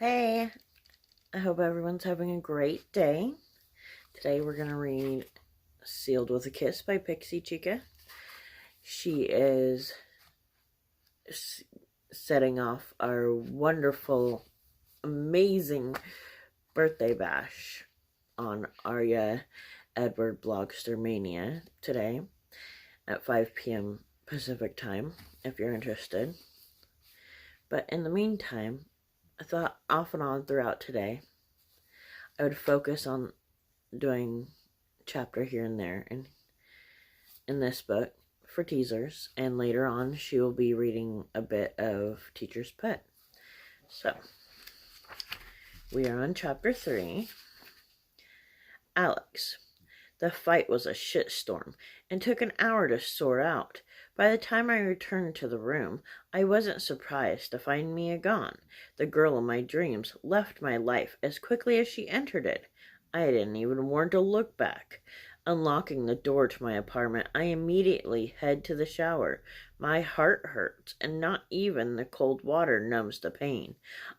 Hey, I hope everyone's having a great day. Today we're going to read Sealed with a Kiss by Pixie Chica. She is setting off our wonderful, amazing birthday bash on Arya Edward Blogster Mania today at 5 p.m. Pacific time, if you're interested. But in the meantime, I thought off and on throughout today, I would focus on doing chapter here and there in this book for teasers, and later on she will be reading a bit of Teacher's Pet. So we are on chapter 3. Alex. The fight was a shitstorm and took an hour to sort out. By the time I returned to the room, I wasn't surprised to find Mia gone. The girl of my dreams left my life as quickly as she entered it. I didn't even want to look back. Unlocking the door to my apartment, I immediately head to the shower. My heart hurts, and not even the cold water numbs the pain.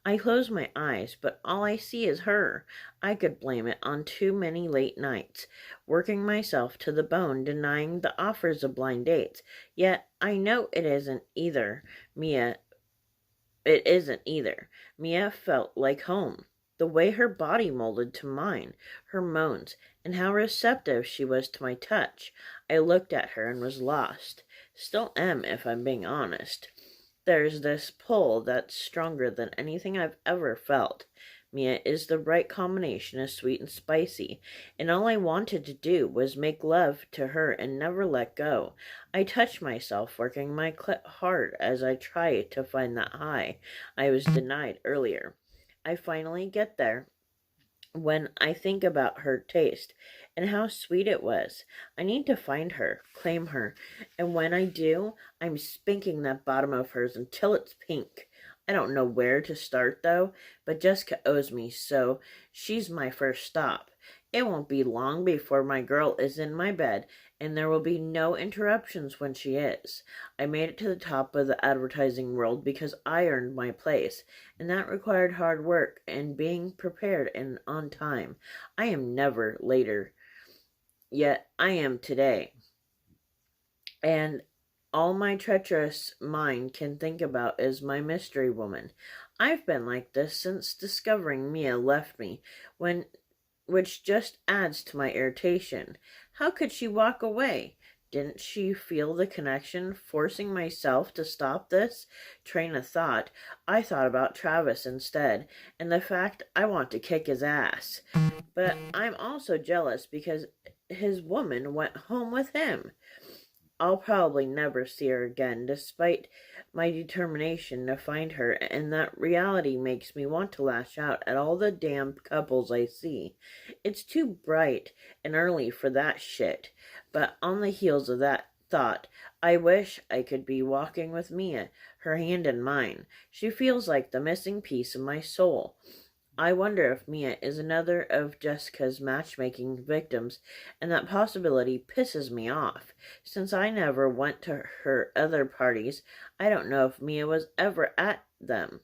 I close my eyes, but all I see is her. I could blame it on too many late nights, working myself to the bone, denying the offers of blind dates. Yet I know it isn't either. Mia felt like home. The way her body molded to mine, her moans, and how receptive she was to my touch. I looked at her and was lost. Still am, if I'm being honest. There's this pull that's stronger than anything I've ever felt. Mia is the right combination of sweet and spicy, and all I wanted to do was make love to her and never let go. I touch myself, working my clit hard as I try to find that high I was denied earlier. I finally get there. When I think about her taste and how sweet it was, I need to find her, claim her, and when I do, I'm spanking that bottom of hers until it's pink. I don't know where to start, though, but Jessica owes me, so she's my first stop. It won't be long before my girl is in my bed, and there will be no interruptions when she is. I made it to the top of the advertising world because I earned my place, and that required hard work and being prepared and on time. I am never later, yet I am today. And all my treacherous mind can think about is my mystery woman. I've been like this since discovering Mia left me, which just adds to my irritation. How could she walk away? Didn't she feel the connection? Forcing myself to stop this train of thought, I thought about Travis instead, and the fact I want to kick his ass. But I'm also jealous because his woman went home with him. I'll probably never see her again, despite my determination to find her, and that reality makes me want to lash out at all the damn couples I see. It's too bright and early for that shit, but on the heels of that thought, I wish I could be walking with Mia, her hand in mine. She feels like the missing piece of my soul. I wonder if Mia is another of Jessica's matchmaking victims, and that possibility pisses me off. Since I never went to her other parties, I don't know if Mia was ever at them.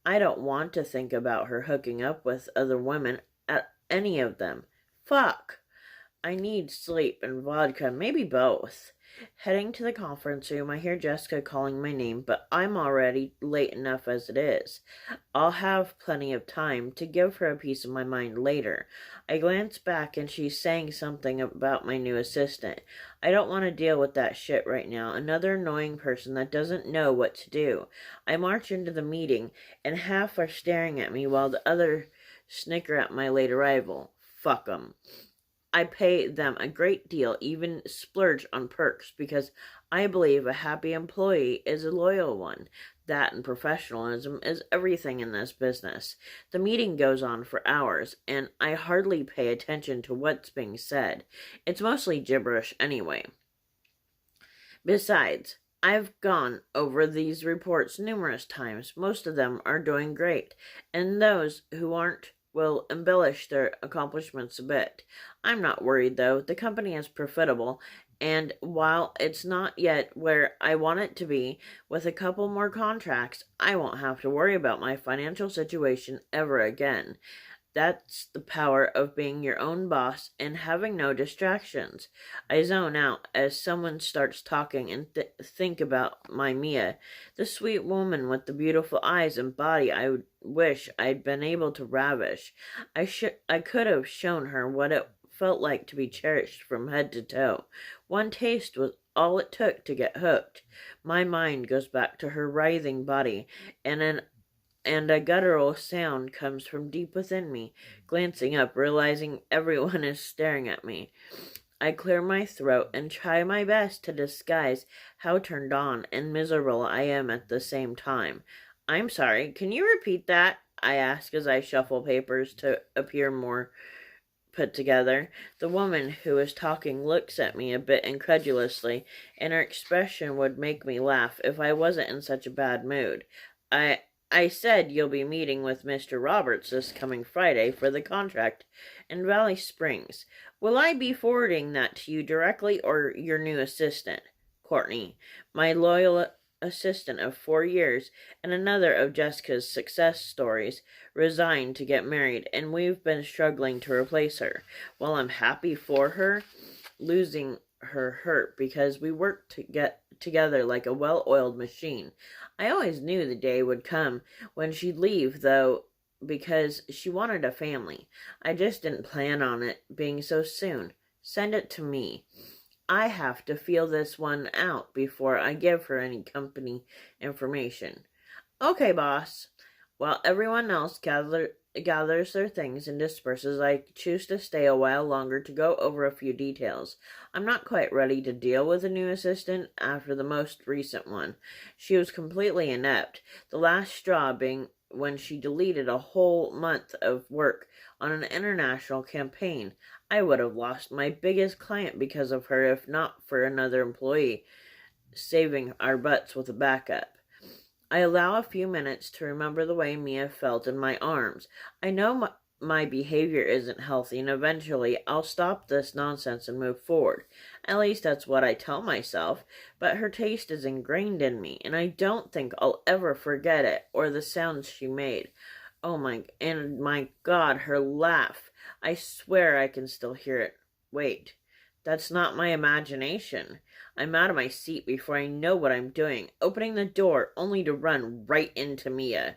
I don't want to think about her hooking up with other women at any of them. Fuck! I need sleep and vodka, maybe both. Heading to the conference room, I hear Jessica calling my name, but I'm already late enough as it is. I'll have plenty of time to give her a piece of my mind later. I glance back and she's saying something about my new assistant. I don't want to deal with that shit right now. Another annoying person that doesn't know what to do. I march into the meeting, and half are staring at me while the other snicker at my late arrival. Fuck 'em. I pay them a great deal, even splurge on perks, because I believe a happy employee is a loyal one. That and professionalism is everything in this business. The meeting goes on for hours, and I hardly pay attention to what's being said. It's mostly gibberish anyway. Besides, I've gone over these reports numerous times. Most of them are doing great, and those who aren't will embellish their accomplishments a bit. I'm not worried, though. The company is profitable, And while it's not yet where I want it to be, with a couple more contracts, I won't have to worry about my financial situation ever again. That's the power of being your own boss and having no distractions. I zone out as someone starts talking and think about my Mia, the sweet woman with the beautiful eyes and body I wish I'd been able to ravish. I could have shown her what it felt like to be cherished from head to toe. One taste was all it took to get hooked. My mind goes back to her writhing body, and a guttural sound comes from deep within me. Glancing up, realizing everyone is staring at me, I clear my throat and try my best to disguise how turned on and miserable I am at the same time. "I'm sorry, can you repeat that?" I ask as I shuffle papers to appear more put together. The woman who is talking looks at me a bit incredulously, and her expression would make me laugh if I wasn't in such a bad mood. I said you'll be meeting with Mr. Roberts this coming Friday for the contract in Valley Springs. Will I be forwarding that to you directly or your new assistant, Courtney, my loyal assistant of 4 years and another of Jessica's success stories, resigned to get married, and we've been struggling to replace her. While I'm happy for her, losing her hurt because we worked to get together like a well-oiled machine. I always knew the day would come when she'd leave, though, because she wanted a family. I just didn't plan on it being so soon. Send it to me. I have to feel this one out before I give her any company information. Okay, boss. While everyone else gathers their things and disperses, I choose to stay a while longer to go over a few details. I'm not quite ready to deal with a new assistant after the most recent one. She was completely inept, the last straw being when she deleted a whole month of work on an international campaign. I would have lost my biggest client because of her if not for another employee saving our butts with a backup. I allow a few minutes to remember the way Mia felt in my arms. I know my behavior isn't healthy, and eventually I'll stop this nonsense and move forward. At least that's what I tell myself, but her taste is ingrained in me, and I don't think I'll ever forget it or the sounds she made. And my God, her laugh. I swear I can still hear it. Wait, that's not my imagination. I'm out of my seat before I know what I'm doing, opening the door only to run right into Mia.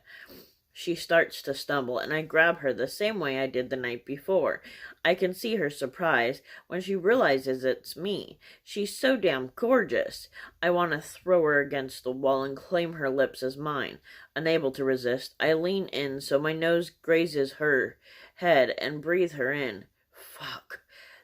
She starts to stumble, and I grab her the same way I did the night before. I can see her surprise when she realizes it's me. She's so damn gorgeous. I want to throw her against the wall and claim her lips as mine. Unable to resist, I lean in so my nose grazes her head and breathe her in. Fuck.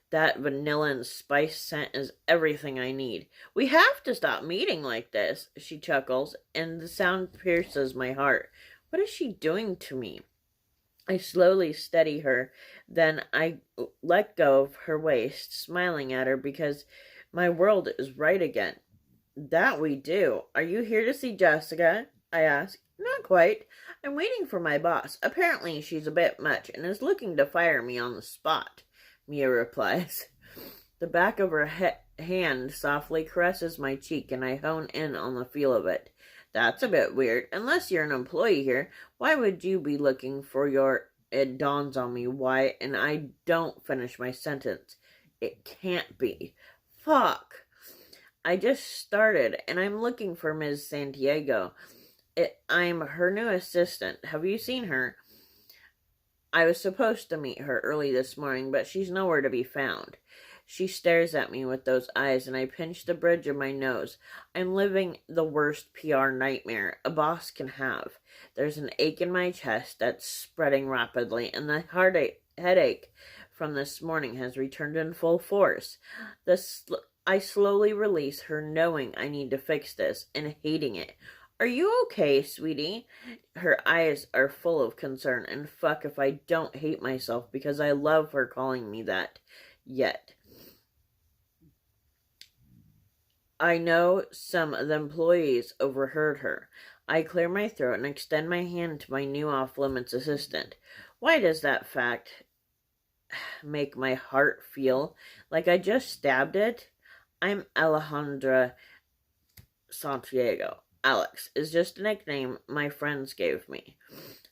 That vanilla and spice scent is everything I need. We have to stop meeting like this, she chuckles, and the sound pierces my heart. What is she doing to me? I slowly steady her, then I let go of her waist, smiling at her because my world is right again. That we do. Are you here to see Jessica? I ask. Not quite. I'm waiting for my boss. Apparently she's a bit much and is looking to fire me on the spot, Mia replies. The back of her hand softly caresses my cheek, and I hone in on the feel of it. That's a bit weird. Unless you're an employee here, why would you be looking for your... It dawns on me why, and I don't finish my sentence. It can't be. Fuck. I just started, and I'm looking for Ms. Santiago. I'm her new assistant. Have you seen her? I was supposed to meet her early this morning, but she's nowhere to be found. She stares at me with those eyes, and I pinch the bridge of my nose. I'm living the worst PR nightmare a boss can have. There's an ache in my chest that's spreading rapidly, and the headache from this morning has returned in full force. I slowly release her, knowing I need to fix this, and hating it. Are you okay, sweetie? Her eyes are full of concern, and fuck if I don't hate myself because I love her calling me that. Yet. I know some of the employees overheard her. I clear my throat and extend my hand to my new off-limits assistant. Why does that fact make my heart feel like I just stabbed it? I'm Alejandra Santiago. Alex is just a nickname my friends gave me.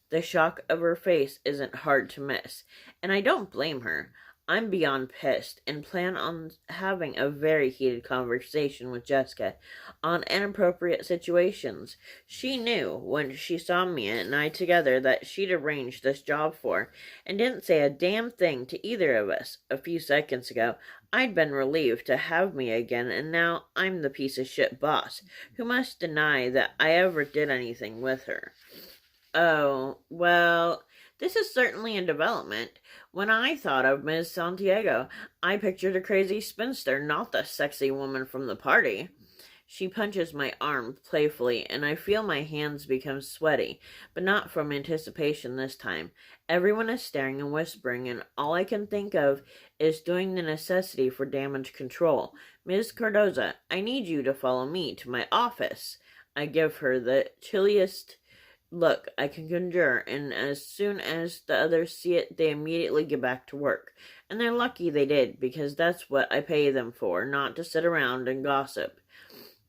The shock of her face isn't hard to miss, and I don't blame her. I'm beyond pissed and plan on having a very heated conversation with Jessica on inappropriate situations. She knew when she saw me and I together that she'd arranged this job for, and didn't say a damn thing to either of us. A few seconds ago, I'd been relieved to have me again, and now I'm the piece of shit boss who must deny that I ever did anything with her. Oh, well, this is certainly a development. When I thought of Ms. Santiago, I pictured a crazy spinster, not the sexy woman from the party. She punches my arm playfully, and I feel my hands become sweaty, but not from anticipation this time. Everyone is staring and whispering, and all I can think of is doing the necessity for damage control. Ms. Cardoza, I need you to follow me to my office. I give her the chilliest look I can conjure, and as soon as the others see it, they immediately get back to work. And they're lucky they did, because that's what I pay them for, not to sit around and gossip.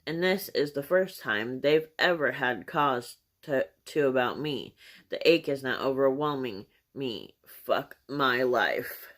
And this is the first time they've ever had cause to about me. The ache is now overwhelming me. Fuck my life.